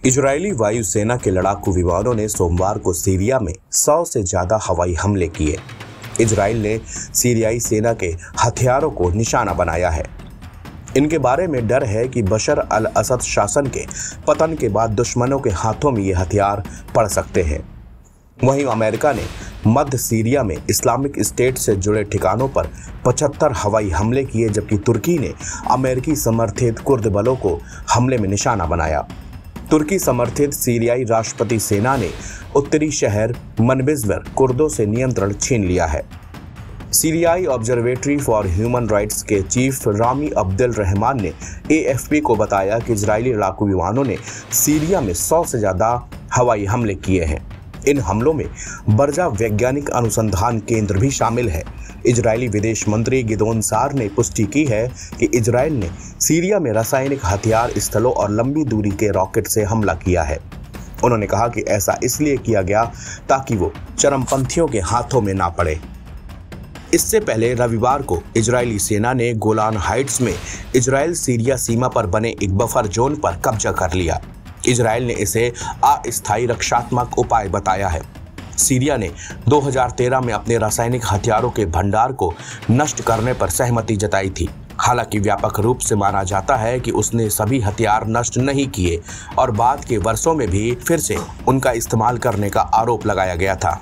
Israeli वायुसेना के लड़ाकू विमानों ने सोमवार को सीरिया में 100 से ज्यादा हवाई हमले किए। इजरायल ने सीरियाई सेना के हथियारों को निशाना बनाया है। इनके बारे में डर है कि बशर अल असद शासन के पतन के बाद दुश्मनों के हाथों में ये हथियार पड़ सकते हैं। वहीं अमेरिका ने मध्य सीरिया में इस्लामिक स्टेट से जुड़े ठिकानों पर 75 हवाई हमले किए, जबकि तुर्की ने अमेरिकी समर्थित कुर्द बलों को हमले में निशाना बनाया। तुर्की समर्थित सीरियाई राष्ट्रपति सेना ने उत्तरी शहर मनबिज पर कुर्दों से नियंत्रण छीन लिया है। सीरियाई ऑब्जर्वेटरी फॉर ह्यूमन राइट्स के चीफ रामी अब्दुल रहमान ने AFP को बताया कि इजरायली लड़ाकू विमानों ने सीरिया में 100 से ज़्यादा हवाई हमले किए हैं। इन हमलों में बर्जा वैज्ञानिक अनुसंधान केंद्र भी शामिल है। इजरायली विदेश मंत्री गिदोन सार ने पुष्टि की है कि इजरायल ने सीरिया में रासायनिक हथियार स्थलों और लंबी दूरी के रॉकेट से हमला किया है। उन्होंने कहा कि ऐसा इसलिए किया गया ताकि वो चरमपंथियों के हाथों में ना पड़े। इससे पहले रविवार को इजरायली सेना ने गोलान हाइट्स में इजरायल सीरिया सीमा पर बने एक बफर जोन पर कब्जा कर लिया। इजरायल ने इसे अस्थायी रक्षात्मक उपाय बताया है। सीरिया ने 2013 में अपने रासायनिक हथियारों के भंडार को नष्ट करने पर सहमति जताई थी। हालांकि व्यापक रूप से माना जाता है कि उसने सभी हथियार नष्ट नहीं किए और बाद के वर्षों में भी फिर से उनका इस्तेमाल करने का आरोप लगाया गया था।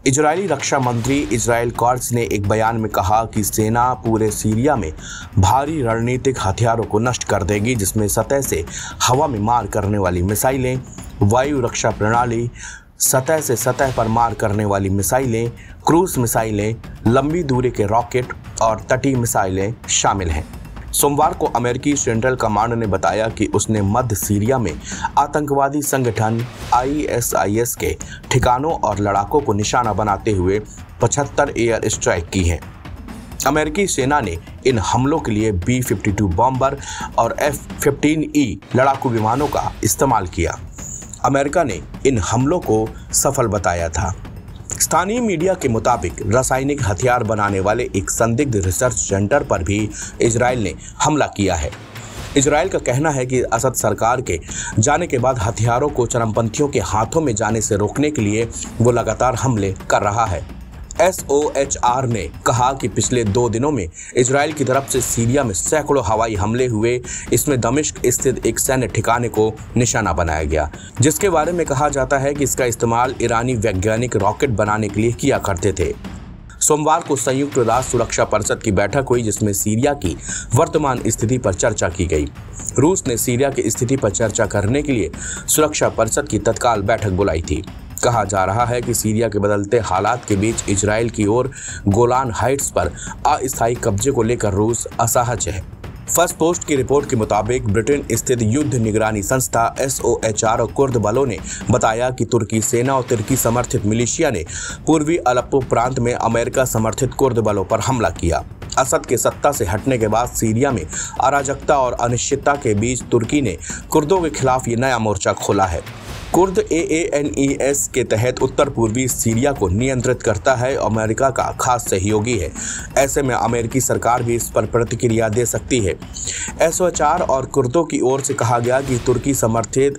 इजरायली रक्षा मंत्री इजराइल कॉर्ट्स ने एक बयान में कहा कि सेना पूरे सीरिया में भारी रणनीतिक हथियारों को नष्ट कर देगी, जिसमें सतह से हवा में मार करने वाली मिसाइलें, वायु रक्षा प्रणाली, सतह से सतह पर मार करने वाली मिसाइलें, क्रूज मिसाइलें, लंबी दूरी के रॉकेट और तटीय मिसाइलें शामिल हैं। सोमवार को अमेरिकी सेंट्रल कमांड ने बताया कि उसने मध्य सीरिया में आतंकवादी संगठन ISIS के ठिकानों और लड़ाकों को निशाना बनाते हुए 75 एयर स्ट्राइक की हैं। अमेरिकी सेना ने इन हमलों के लिए B-52 बॉम्बर और F-15E लड़ाकू विमानों का इस्तेमाल किया। अमेरिका ने इन हमलों को सफल बताया था। स्थानीय मीडिया के मुताबिक रासायनिक हथियार बनाने वाले एक संदिग्ध रिसर्च सेंटर पर भी इजरायल ने हमला किया है। इजरायल का कहना है कि असद सरकार के जाने के बाद हथियारों को चरमपंथियों के हाथों में जाने से रोकने के लिए वो लगातार हमले कर रहा है। SOHR ने कहा कि पिछले 2 दिनों में इजरायल की तरफ से सीरिया में सैकड़ों हवाई हमले हुए। इसमें दमिश्क स्थित एक सैन्य ठिकाने को निशाना बनाया गया, जिसके बारे में कहा जाता है कि इसका इस्तेमाल ईरानी वैज्ञानिक रॉकेट बनाने के लिए किया करते थे। सोमवार को संयुक्त राष्ट्र सुरक्षा परिषद की बैठक हुई, जिसमें सीरिया की वर्तमान स्थिति पर चर्चा की गई। रूस ने सीरिया की स्थिति पर चर्चा करने के लिए सुरक्षा परिषद की तत्काल बैठक बुलाई थी। कहा जा रहा है कि सीरिया के बदलते हालात के बीच इजरायल की ओर गोलान हाइट्स पर अस्थायी कब्जे को लेकर रूस असहज है। फर्स्ट पोस्ट की रिपोर्ट के मुताबिक ब्रिटेन स्थित युद्ध निगरानी संस्था SOHR और कुर्द बलों ने बताया कि तुर्की सेना और तुर्की समर्थित मिलिशिया ने पूर्वी अलेप्पो प्रांत में अमेरिका समर्थित कुर्द बलों पर हमला किया। असद के सत्ता से हटने के बाद सीरिया में अराजकता और अनिश्चितता के बीच तुर्की ने कुर्दों के खिलाफ ये नया मोर्चा खोला है। कुर्द AANES के तहत उत्तर पूर्वी सीरिया को नियंत्रित करता है, अमेरिका का खास सहयोगी है। ऐसे में अमेरिकी सरकार भी इस पर प्रतिक्रिया दे सकती है। SOHR और कुर्दों की ओर से कहा गया कि तुर्की समर्थित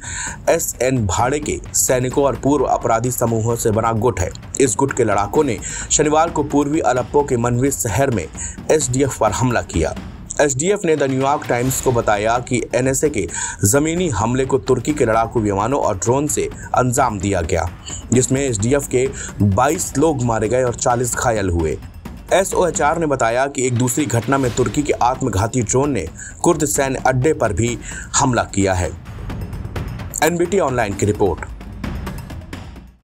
SN भाड़े के सैनिकों और पूर्व अपराधी समूहों से बना गुट है। इस गुट के लड़ाकों ने शनिवार को पूर्वी अलेप्पो के मनबिज शहर में SDF पर हमला किया। SDF ने द न्यूयॉर्क टाइम्स को बताया कि NSA के जमीनी हमले को तुर्की के लड़ाकू विमानों और ड्रोन से अंजाम दिया गया, जिसमें SDF के 22 लोग मारे गए और 40 घायल हुए। SOHR ने बताया कि एक दूसरी घटना में तुर्की के आत्मघाती ड्रोन ने कुर्द सैन्य अड्डे पर भी हमला किया है। NBT ऑनलाइन की रिपोर्ट।